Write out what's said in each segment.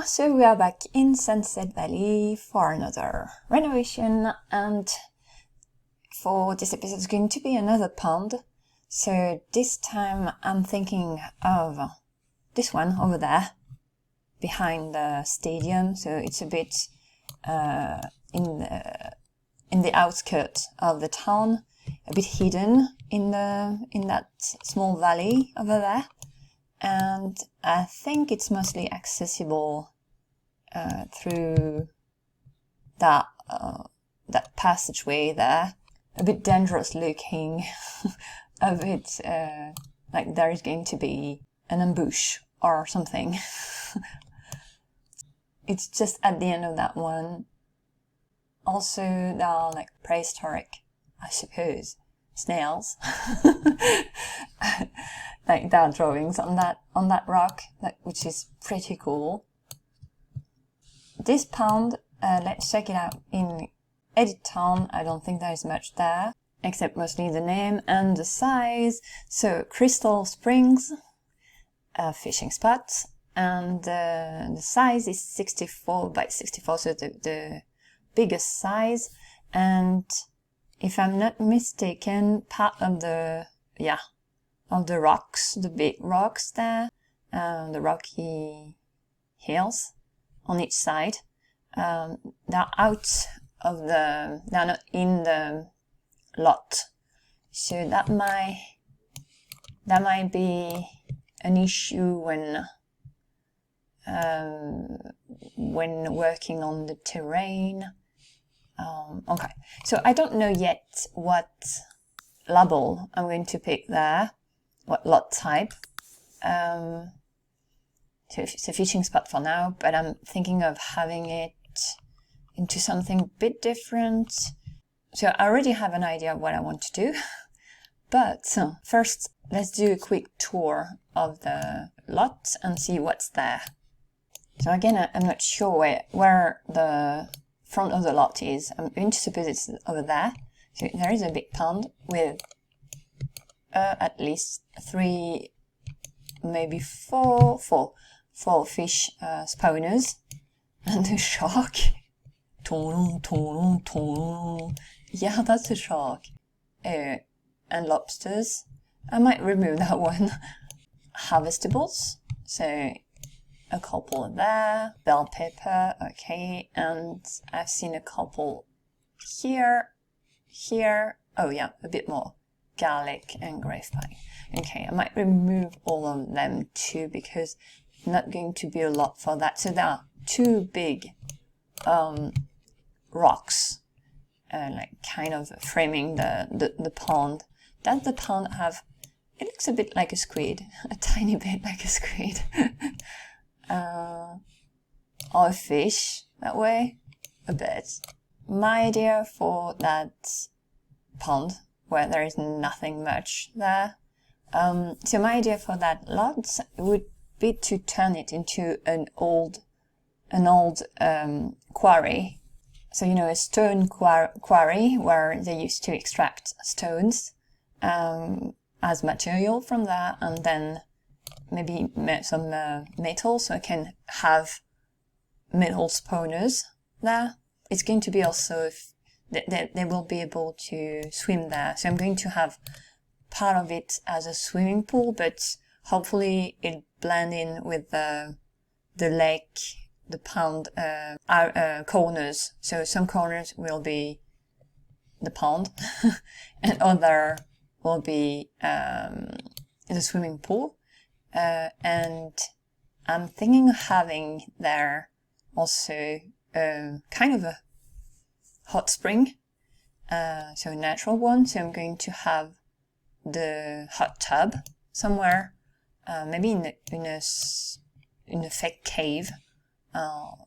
so we are back in Sunset Valley for another renovation, and for this episode it's going to be another pond. So this time I'm thinking of this one over there behind the stadium, so it's a bit in the outskirts of the town, a bit hidden in that small valley over there. And I think it's mostly accessible through that passageway there. A bit dangerous looking, a bit like there is going to be an ambush or something. It's just at the end of that one. Also, there are like prehistoric, I suppose, snails. Like there are drawings on that rock, which is pretty cool. This pond, let's check it out in Edit Town. I don't think there is much there, except mostly the name and the size. So Crystal Springs, a fishing spot, and the size is 64 by 64, so the biggest size. And if I'm not mistaken, part of the rocks, the big rocks there, the rocky hills on each side, they're not in the lot. So that might be an issue when working on the terrain. Okay, so I don't know yet what label I'm going to pick there, what lot type. So it's a fishing spot for now, but I'm thinking of having it into something a bit different. So I already have an idea of what I want to do, but first let's do a quick tour of the lot and see what's there. So again, I'm not sure where the front of the lot is. I'm going to suppose it's over there. So there is a big pond with at least 3, maybe 4 fish spawners, and a shark. Yeah, that's a shark. And lobsters. I might remove that one. Harvestables. So a couple there. Bell pepper, okay. And I've seen a couple here. Oh yeah, a bit more. Garlic and grave pine. Okay, I might remove all of them too, because not going to be a lot for that. So there are 2 big rocks, like kind of framing the pond. Does the pond have? It looks a bit like a squid, a tiny bit like a squid, or a fish that way, a bit. My idea for that pond, where there is nothing much there, so my idea for that lot would be to turn it into an old quarry. So, a stone quarry where they used to extract stones as material from there, and then maybe some metal, so I can have metal spawners there. It's going to be also, they will be able to swim there. So I'm going to have part of it as a swimming pool, but hopefully it'll blend in with the lake, the pond corners. So some corners will be the pond and other will be the swimming pool. And I'm thinking of having there also kind of a hot spring, so a natural one. So I'm going to have the hot tub somewhere, maybe in a fake cave,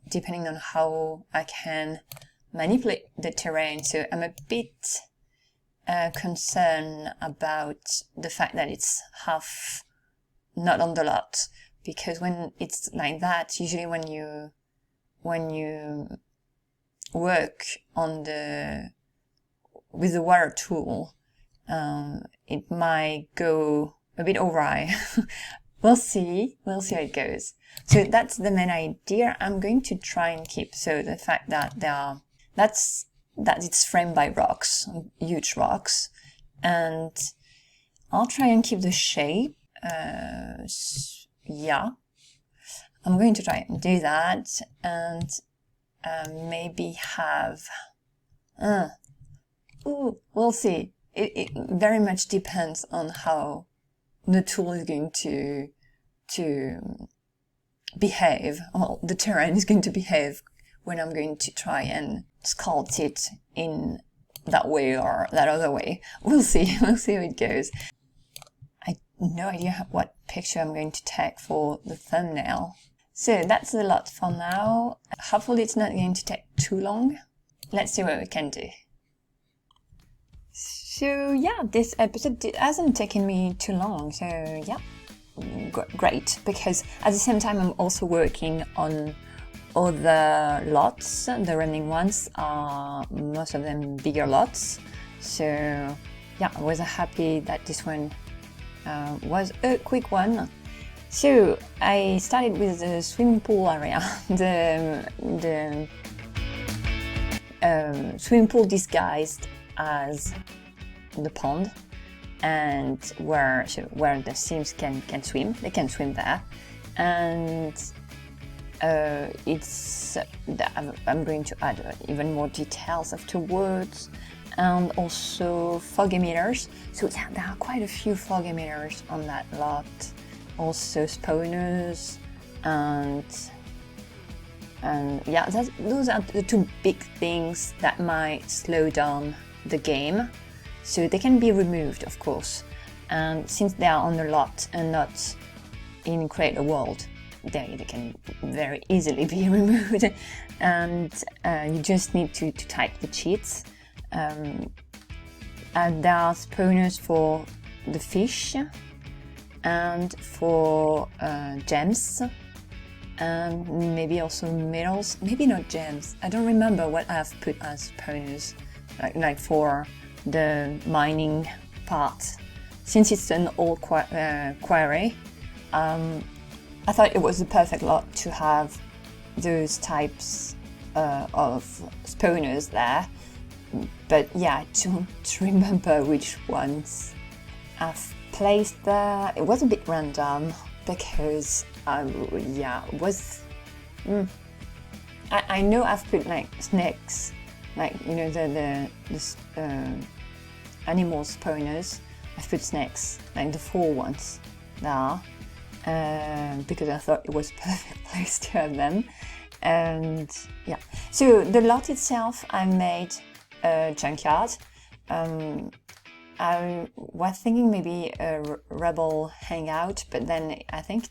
depending on how I can manipulate the terrain. So I'm a bit concerned about the fact that it's half not on the lot, because when it's like that, usually when you work with the water tool, it might go a bit awry. we'll see how it goes. So that's the main idea I'm going to try and keep. So the fact that that it's framed by rocks, huge rocks, and I'll try and keep the shape. Yeah, I'm going to try and do that, and maybe have. We'll see. It very much depends on how the tool is going to behave, or the terrain is going to behave when I'm going to try and sculpt it in that way or that other way. We'll see. We'll see how it goes. I have no idea what picture I'm going to take for the thumbnail. So that's a lot for now. Hopefully it's not going to take too long. Let's see what we can do. So yeah, this episode hasn't taken me too long. So yeah, great. Because at the same time, I'm also working on other lots. The running ones are most of them bigger lots. So yeah, I was happy that this one was a quick one. So I started with the swimming pool area, the swimming pool disguised as the pond, and where the Sims can swim. They can swim there, and I'm going to add even more details afterwards, and also fog emitters. So yeah, there are quite a few fog emitters on that lot. Also spawners, and yeah, those are the two big things that might slow down the game. So they can be removed, of course, and since they are on the lot and not in Create a World, they can very easily be removed, and you just need to type the cheats. And there are spawners for the fish and for gems, and maybe also metals, maybe not gems. I don't remember what I've put as spawners, like for the mining part. Since it's an old quarry, I thought it was the perfect lot to have those types of spawners there. But yeah, I don't remember which ones I've placed there. It was a bit random because it was. I know I've put like snakes, like the animal spawners. I've put snakes, like the 4 ones there, because I thought it was a perfect place to have them. And yeah, so the lot itself, I made a junkyard. I was thinking maybe a rebel hangout, but then I think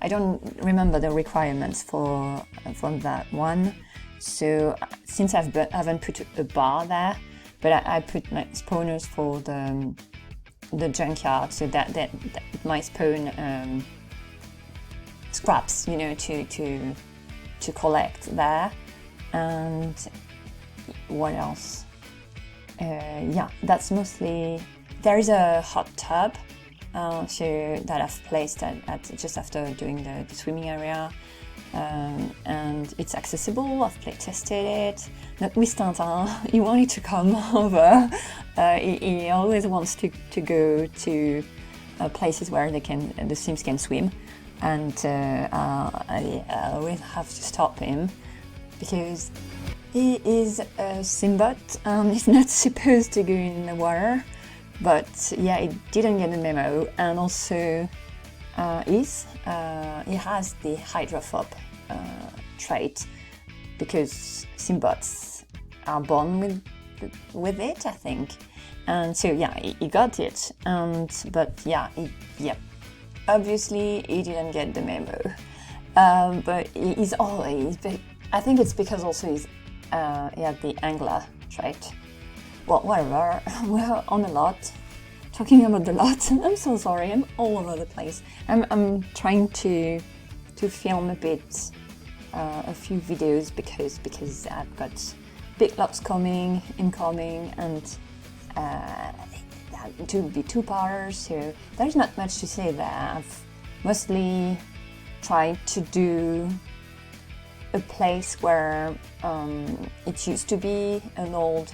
I don't remember the requirements for that one. So since I haven't put a bar there, but I put like spawners for the junkyard, so that it might spawn scraps, to collect there. And what else? Yeah, that's mostly. There is a hot tub, so that I've placed at just after doing the swimming area, and it's accessible. I've play tested it. Not with Tintin, he wanted to come over. He always wants to go to places where the Sims can swim, and I always have to stop him because he is a Simbot and he's not supposed to go in the water. But yeah, he didn't get the memo, and also he has the hydrophobe trait, because Simbots are born with it, I think. And so yeah, he got it, but yeah, obviously he didn't get the memo. But he's always. I think it's because also he had the angler trait. Well, whatever. We're on a lot. Talking about the lot. I'm so sorry. I'm all over the place. I'm trying to film a bit, a few videos because I've got big lots incoming, and to be 2-parters. So there's not much to say there. mostly try to do a place where it used to be an old,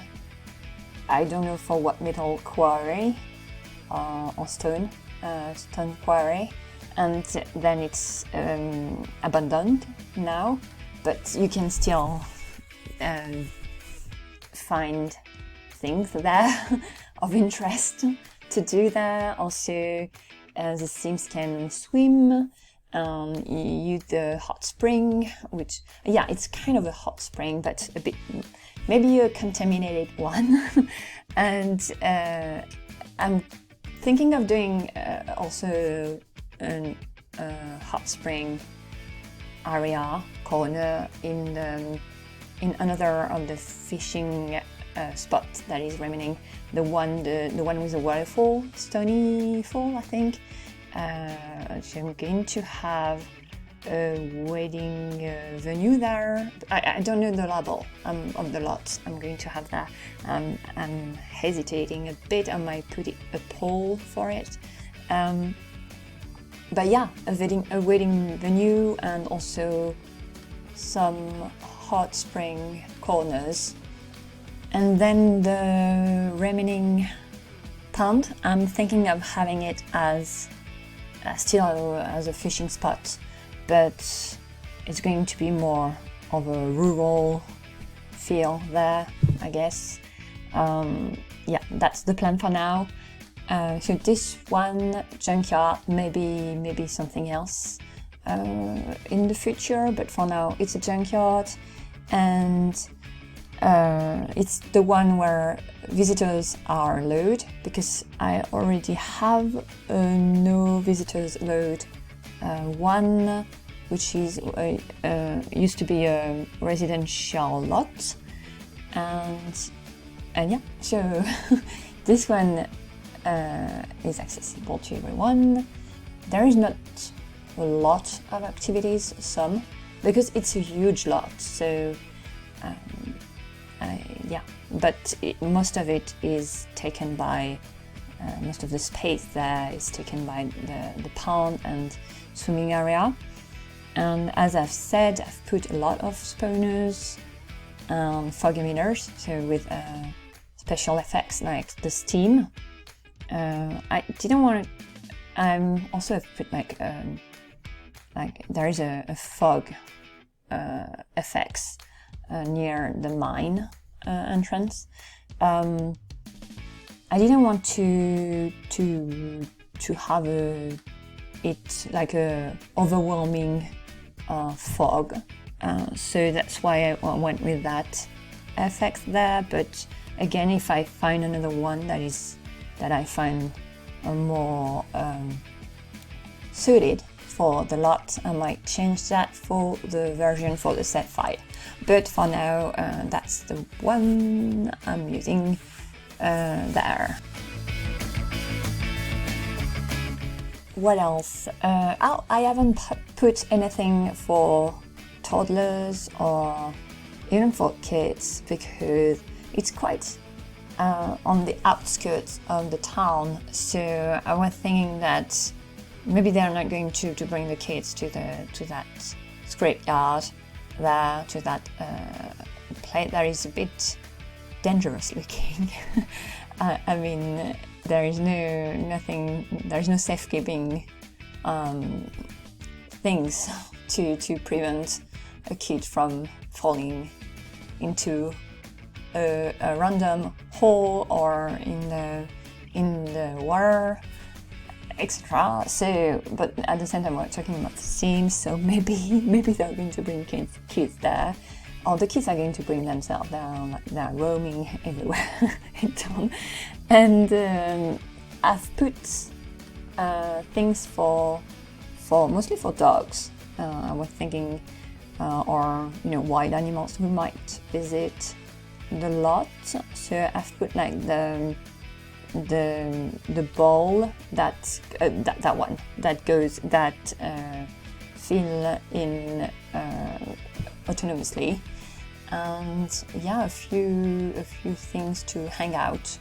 I don't know for what metal, quarry or stone quarry, and then it's abandoned now, but you can still find things there of interest to do there. Also, the Sims can swim. You use the hot spring, which, yeah, it's kind of a hot spring, but a bit, maybe a contaminated one. And I'm thinking of doing also a hot spring area corner in another of the fishing spot that is remaining. The one with the waterfall, Stony Fall, I think. So I'm going to have a wedding venue there. I don't know the label of the lot I'm going to have there. I'm hesitating a bit. I might put a pole for it. But yeah, a wedding venue and also some hot spring corners. And then the remaining pond, I'm thinking of having it as still as a fishing spot, but it's going to be more of a rural feel there, I guess. Yeah, that's the plan for now. So this one, Junkyard, maybe something else in the future, but for now it's a junkyard, and it's the one where visitors are allowed, because I already have a no visitors allowed one, which is used to be a residential lot, and yeah, so this one is accessible to everyone. There is not a lot of activities, some, because it's a huge lot, so yeah, but most of it is taken by, most of the space there is taken by the pond and swimming area. And as I've said, I've put a lot of spawners and fog emitters, so with special effects like the steam. I didn't want to. I'm also have put like there is a fog effects near the mine entrance. I didn't want to have it like a overwhelming fog, so that's why I went with that effect there. But again, if I find another one that I find more suited for the lot, I might change that for the version for the set 5. But for now, that's the one I'm using there. What else? I haven't put anything for toddlers or even for kids, because it's quite on the outskirts of the town. So I was thinking that maybe they're not going to bring the kids to that scrapyard there, to that place that is a bit dangerous looking. I mean, there's no safekeeping things to prevent a kid from falling into a random hole or in the water, etc. So, but at the same time, we're talking about the Sims, so maybe they're going to bring kids there, or the kids are going to bring themselves there. Like they're roaming everywhere in town. And I've put things for mostly for dogs. I was thinking, or wild animals who might visit the lot. So I've put like the ball that one that goes fill in autonomously, and yeah, a few things to hang out,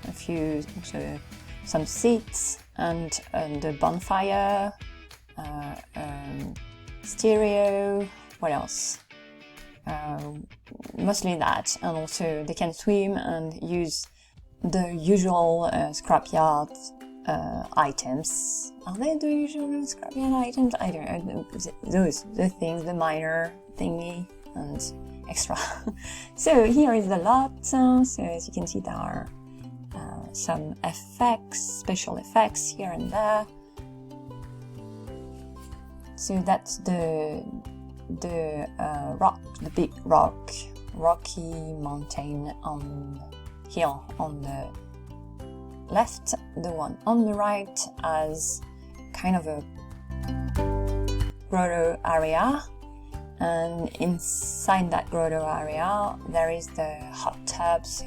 some seats and the bonfire stereo, what else? Mostly that, and also they can swim and use the usual scrapyard items. Are they the usual scrapyard items? I don't know. The things, the minor thingy and extra. So here is the lot. So as you can see, there are some effects, special effects here and there. So that's the big rocky mountain on hill on the left. The one on the right has kind of a grotto area, and inside that grotto area there is the hot tub, so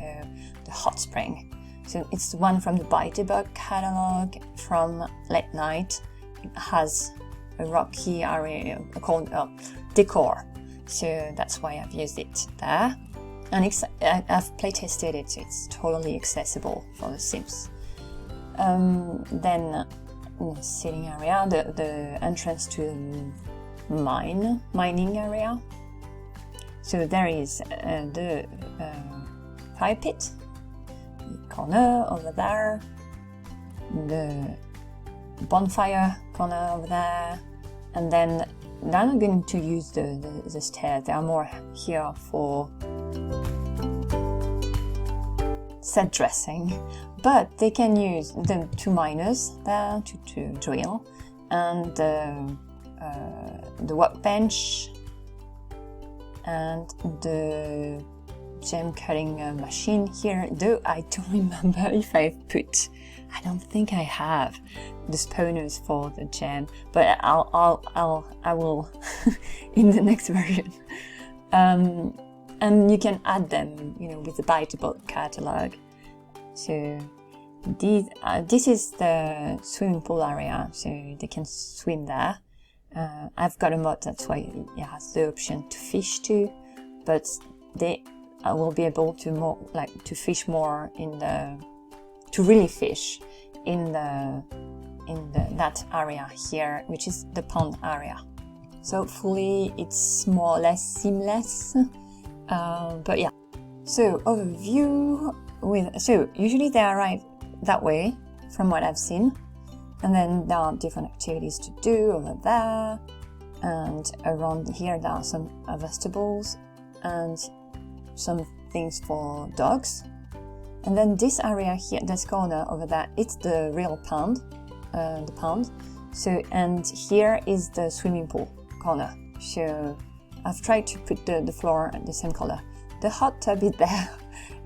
the hot spring. So it's the one from the By the Book catalog from Late Night. It has a rocky area called decor, so that's why I've used it there. And I've playtested it, so it's totally accessible for the Sims. Then the sitting area, the entrance to the mining area. So there is the fire pit, the corner over there, the bonfire corner over there, and then they're not going to use the stairs. They are more here for set dressing, but they can use the 2 miners there to drill, and the workbench and the gem cutting machine here. Though I don't remember if I've put, I don't think I have the spawners for the gem, but I will in the next version. And you can add them, with the By the Book catalog. So this is the swimming pool area, so they can swim there. I've got a mod, that's why it has the option to fish too, but they will be able to fish more to really fish in that area here, which is the pond area. So hopefully it's more or less seamless. But yeah, so overview so usually they arrive that way from what I've seen, and then there are different activities to do over there, and around here there are some vegetables and some things for dogs. And then this area here, this corner over there, it's the real pond, the pond. So, and here is the swimming pool corner. So I've tried to put the floor at the same color. The hot tub is there.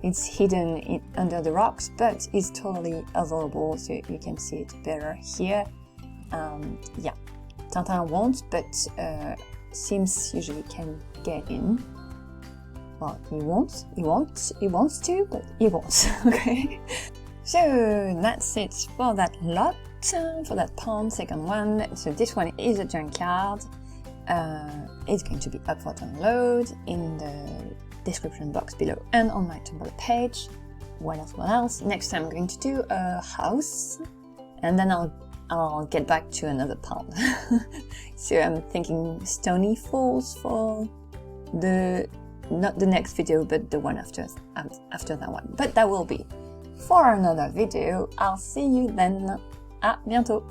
It's hidden under the rocks, but it's totally available, so you can see it better here. Yeah, Tintin won't, but Sims usually can get in. Well, he wants to, but he won't. Okay. So that's it for that lot, for that pond, second one. So this one is a junkyard. It's going to be up for download in the description box below and on my Tumblr page. What else? Next time I'm going to do a house, and then I'll get back to another pond. So I'm thinking Stony Falls for not the next video, but the one after that one. But that will be for another video. I'll see you then. À bientôt.